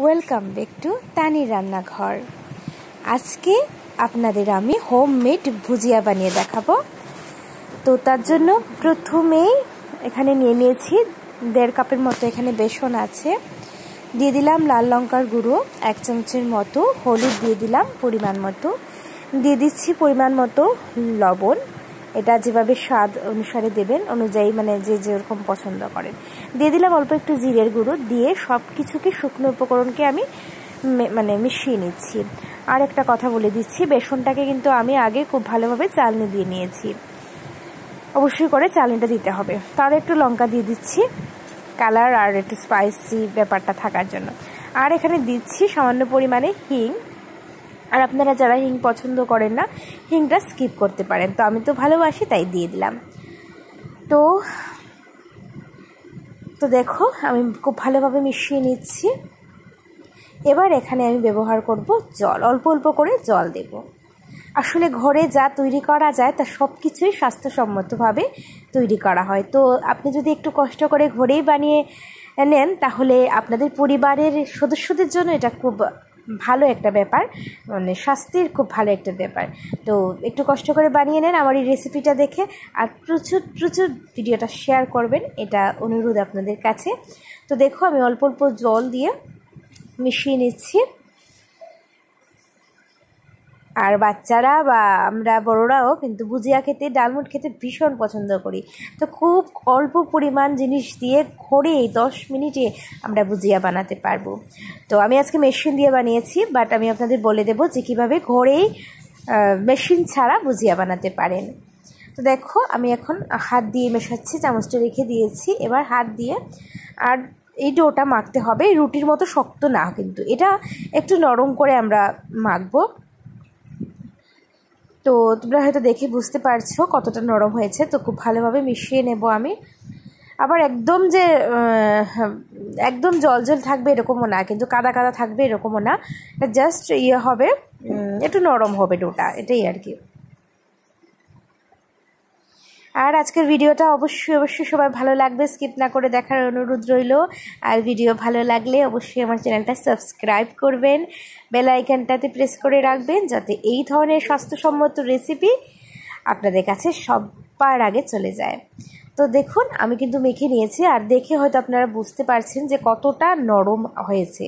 Welcome back to তানির রান্নাঘর। আজকে আপনাদের আমি হোমমেড ভুজিয়া বানিয়ে দেখাবো। তো তার জন্য প্রথমেই এখানে নিয়ে নিয়েছি 1.5 কাপের মতো এখানে বেসন আছে। দিয়ে দিলাম লাল লঙ্কার গুঁড়ো 1 চামচের মতো, হলুদ দিয়ে দিলাম পরিমাণ মতো, দিয়ে দিচ্ছি পরিমাণ মতো লবণ। এটা যেভাবে স্বাদ অনুসারে দেবেন, অনুযায়ী মানে যে যেরকম পছন্দ করেন। দিয়ে দিলাম অল্প একটু জিরের গুঁড়ো, দিয়ে সব কিছুকে শুকনো উপকরণকে আমি মিশিয়ে নিচ্ছি। আর একটা কথা বলে দিচ্ছি, বেসনটাকে কিন্তু আমি আগে খুব ভালোভাবে চালনি দিয়ে নিয়েছি, অবশ্যই করে চালনিটা দিতে হবে। তার একটু লঙ্কা দিয়ে দিচ্ছি কালার আর একটু স্পাইসি ব্যাপারটা থাকার জন্য। আর এখানে দিচ্ছি সামান্য পরিমাণে হিং। আর আপনারা যারা হিং পছন্দ করেন না, হিংটা স্কিপ করতে পারেন। তো আমি তো ভালোবাসি তাই দিয়ে দিলাম। তো দেখো আমি খুব ভালোভাবে মিশিয়ে নিচ্ছি। এবার এখানে আমি ব্যবহার করব জল, অল্প অল্প করে জল দেব। আসলে ঘরে যা তৈরি করা যায় তা সব কিছুই স্বাস্থ্যসম্মতভাবে তৈরি করা হয়। তো আপনি যদি একটু কষ্ট করে ঘরেই বানিয়ে নেন, তাহলে আপনাদের পরিবারের সদস্যদের জন্য এটা খুব ভালো একটা ব্যাপার, মানে স্বাস্থ্যের খুব ভালো একটা ব্যাপার। তো একটু কষ্ট করে বানিয়ে নেন আমার এই রেসিপিটা দেখে, আর প্রচুর প্রচুর ভিডিওটা শেয়ার করবেন, এটা অনুরোধ আপনাদের কাছে। তো দেখো আমি অল্প অল্প জল দিয়ে মিশিয়ে নিচ্ছি। আর বাচ্চারা বা আমরা বড়রাও কিন্তু ভুজিয়া খেতে, ডালমুট খেতে ভীষণ পছন্দ করি। তো খুব অল্প পরিমাণ জিনিস দিয়ে ঘরে 10 মিনিটে আমরা ভুজিয়া বানাতে পারবো। তো আমি আজকে মেশিন দিয়ে বানিয়েছি, বাট আমি আপনাদের বলে দেবো যে কীভাবে ঘরেই মেশিন ছাড়া ভুজিয়া বানাতে পারেন। তো দেখো আমি এখন হাত দিয়ে মেশাচ্ছি, চামচটা রেখে দিয়েছি। এবার হাত দিয়ে, আর এই ডোটা মাখতে হবে, রুটির মতো শক্ত না, কিন্তু এটা একটু নরম করে আমরা মাখবো। তো তোমরা হয়তো দেখে বুঝতে পারছো কতটা নরম হয়েছে। তো খুব ভালোভাবে মিশিয়ে নেব আমি। আবার একদম জল জল থাকবে এরকমও না, কিন্তু কাদা কাদা থাকবে এরকমও না। এটা জাস্ট হবে, একটু নরম হবে ডোটা, এটাই আর কি। আর আজকের ভিডিওটা অবশ্যই সবাই ভালো লাগবে, স্কিপ না করে দেখার অনুরোধ রইল। আর ভিডিও ভালো লাগলে অবশ্যই আমার চ্যানেলটা সাবস্ক্রাইব করবেন, বেল আইকনটাতে প্রেস করে রাখবেন, যাতে এই ধরনের স্বাস্থ্যসম্মত রেসিপি আপনাদের কাছে সবার আগে চলে যায়। তো দেখুন আমি কিন্তু মেখে নিয়েছি, আর দেখে হয়তো আপনারা বুঝতে পারছেন যে কতটা নরম হয়েছে।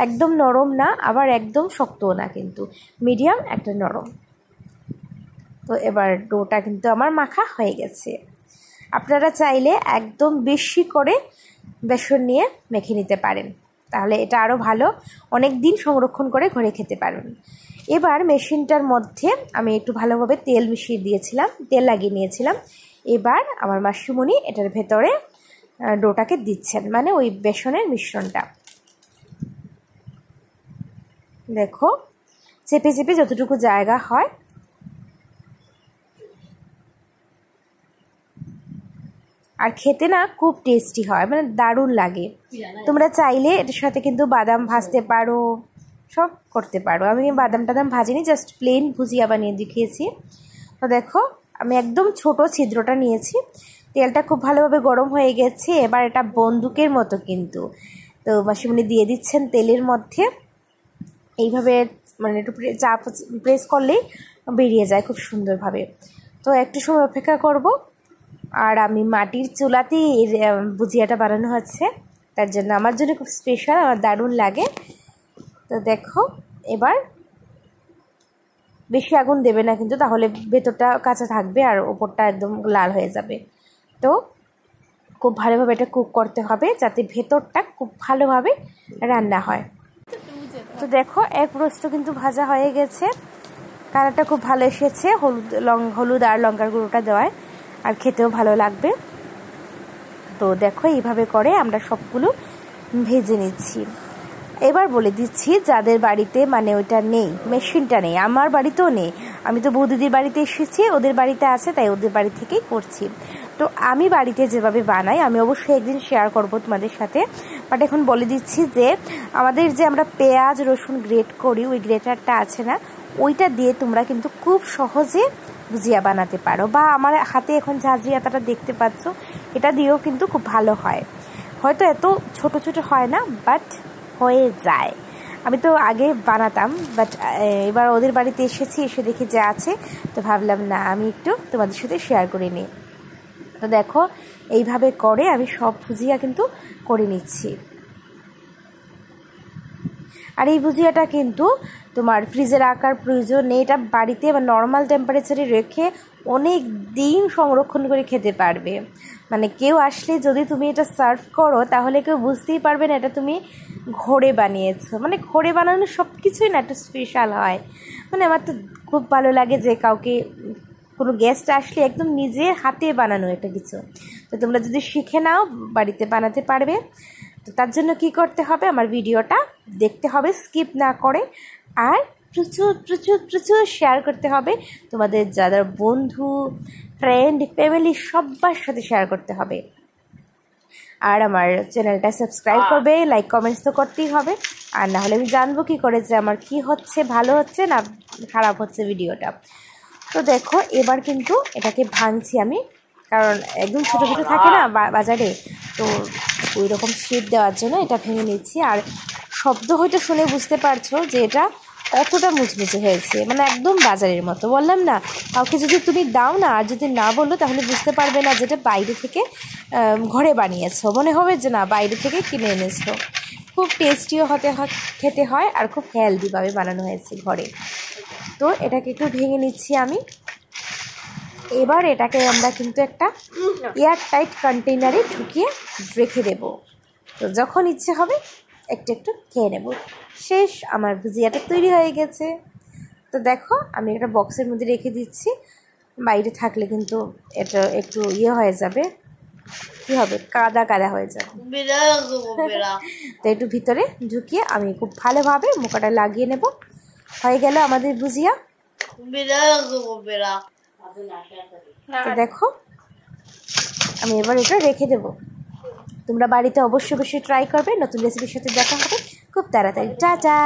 একদম নরম না, আবার একদম শক্তও না, কিন্তু মিডিয়াম একটা নরম। তো এবার ডোটা কিন্তু আমার মাখা হয়ে গেছে। আপনারা চাইলে একদম বেশি করে বেসন নিয়ে মেখে নিতে পারেন, তাহলে এটা আরও ভালো, অনেক দিন সংরক্ষণ করে ঘরে খেতে পারবেন। এবার মেশিনটার মধ্যে আমি একটু ভালোভাবে তেল মিশিয়ে দিয়েছিলাম, তেল লাগিয়ে নিয়েছিলাম। এবার আমার মাসিমণি এটার ভেতরে ডোটাকে দিচ্ছেন, মানে ওই বেসনের মিশ্রণটা। দেখো চেপে চেপে যতটুকু জায়গা হয়। আর খেতে না খুব টেস্টি হয়, মানে দারুণ লাগে। তোমরা চাইলে এটার সাথে কিন্তু বাদাম ভাজতে পারো, সব করতে পারো। আমি বাদাম টাদাম ভাজিনি, জাস্ট প্লেন ভুজিয়া বানিয়ে দেখিয়েছি। তো দেখো আমি একদম ছোট ছিদ্রটা নিয়েছি, তেলটা খুব ভালোভাবে গরম হয়ে গেছে। এবার এটা বন্দুকের মতো কিন্তু, তো মাসিমণি দিয়ে দিচ্ছেন তেলের মধ্যে। এইভাবে মানে একটু চাপ প্রেস করলেই বেরিয়ে যায় খুব সুন্দরভাবে। তো একটু সময় অপেক্ষা করব। আর আমি মাটির চুলাতেই ভুজিয়াটা বানানো হচ্ছে, তার জন্য আমার জন্য খুব স্পেশাল, আমার দারুণ লাগে। তো দেখো এবার বেশি আগুন দেবে না কিন্তু, তাহলে ভেতরটা কাঁচা থাকবে আর ওপরটা একদম লাল হয়ে যাবে। তো খুব ভালোভাবে এটা কুক করতে হবে, যাতে ভেতরটা খুব ভালোভাবে রান্না হয়। তো দেখো এক প্রস্ত কিন্তু ভাজা হয়ে গেছে, কালারটা খুব ভালো এসেছে, হলুদ আর লঙ্কার গুঁড়োটা দেওয়ায়, আর খেতেও ভালো লাগবে। তো দেখো এইভাবে করে আমরা সবগুলো ভেজে নিচ্ছি। এবার বলে দিচ্ছি যাদের বাড়িতে মানে ওইটা নেই, মেশিনটা নেই, আমার বাড়িতেও নেই, আমি তো বৌদিদির বাড়িতে এসেছি, ওদের বাড়িতে আছে, তাই ওদের বাড়ি থেকেই করছি। তো আমি বাড়িতে যেভাবে বানাই আমি অবশ্যই একদিন শেয়ার করব তোমাদের সাথে, বাট এখন বলে দিচ্ছি যে আমাদের যে আমরা পেঁয়াজ রসুন গ্রেট করি, ওই গ্রেটারটা আছে না, ওইটা দিয়ে তোমরা কিন্তু খুব সহজে ভুজিয়া বানাতে পারো। বা আমার হাতে এখন ঝাঁঝরি আটাটা দেখতে পাচ্ছ, এটা দিয়েও কিন্তু খুব ভালো হয়। হয়তো এত ছোট ছোট হয় না, বাট হয়ে যায়। আমি তো আগে বানাতাম, বাট এবার ওদের বাড়িতে এসেছি, এসে দেখি যে আছে, তো ভাবলাম না আমি একটু তোমাদের সাথে শেয়ার করে নিই। তো দেখো এইভাবে করে আমি সব ভুজিয়া কিন্তু করে নিচ্ছি। আর এই ভুজিয়াটা কিন্তু তোমার ফ্রিজে রাখার প্রয়োজন নেই, এটা বাড়িতে বা নর্মাল টেম্পারেচারে রেখে অনেক দিন সংরক্ষণ করে খেতে পারবে। মানে কেউ আসলে যদি তুমি এটা সার্ভ করো তাহলে কেউ বুঝতেই পারবে না এটা তুমি ঘরে বানিয়েছো। মানে ঘরে বানানো সব কিছুই না একটু স্পেশাল হয়। মানে আমার তো খুব ভালো লাগে যে কাউকে কোনো গেস্ট আসলে একদম নিজে হাতে বানানো একটা কিছু। তো তোমরা যদি শিখে নাও বাড়িতে বানাতে পারবে। তো তার জন্য কি করতে হবে, আমার ভিডিওটা দেখতে হবে স্কিপ না করে, আর প্রচুর প্রচুর প্রচুর শেয়ার করতে হবে তোমাদের যারা বন্ধু, ফ্রেন্ড, ফ্যামিলি সবার সাথে শেয়ার করতে হবে। আর আমার চ্যানেলটা সাবস্ক্রাইব করবে, লাইক কমেন্টস তো করতেই হবে। আর না হলে আমি জানবো কী করে যে আমার কি হচ্ছে, ভালো হচ্ছে না খারাপ হচ্ছে ভিডিওটা। তো দেখো এবার কিন্তু এটাকে ভাঙছি আমি, কারণ একদম ছোটো ছোটো থাকে না বাজারে, তো ওই রকম শেপ দেওয়ার জন্য এটা ভেঙে নিচ্ছি। আর শব্দ হয়তো শুনে বুঝতে পারছো যে এটা কতটা মুচমুচে হয়েছে, মানে একদম বাজারের মতো। বললাম না, কাউকে যদি তুমি দাও না আর যদি না বলো তাহলে বুঝতে পারবে না যেটা বাইরে থেকে ঘরে বানিয়েছো, মনে হবে যে না বাইরে থেকে কিনে এনেছো। খুব টেস্টিও খেতে হয়, আর খুব হেলদিভাবে বানানো হয়েছে ঘরে। তো এটাকে একটু ভেঙে নিচ্ছি আমি। এবার এটাকে আমরা কিন্তু একটা এয়ার টাইট কন্টেইনারে ঢুকিয়ে রেখে দেব। তো যখন ইচ্ছে হবে একটু একটু খেয়ে নেব। শেষ, আমার ভুজিয়াটা তৈরি হয়ে গেছে। তো দেখো আমি একটা বক্সের মধ্যে রেখে দিচ্ছি, বাইরে থাকলে কিন্তু এটা একটু হয়ে যাবে, কী হবে, কাদা কাদা হয়ে যাবে। তো একটু ভিতরে ঢুকিয়ে আমি খুব ভালোভাবে মুখটা লাগিয়ে নেব। হয়ে গেল আমাদের ভুজিয়া। তো দেখো আমি এবার এটা রেখে দেবো। তোমরা বাড়িতে অবশ্যই অবশ্যই ট্রাই করবে। নতুন রেসিপির সাথে দেখা হবে খুব তাড়াতাড়ি। টাটা।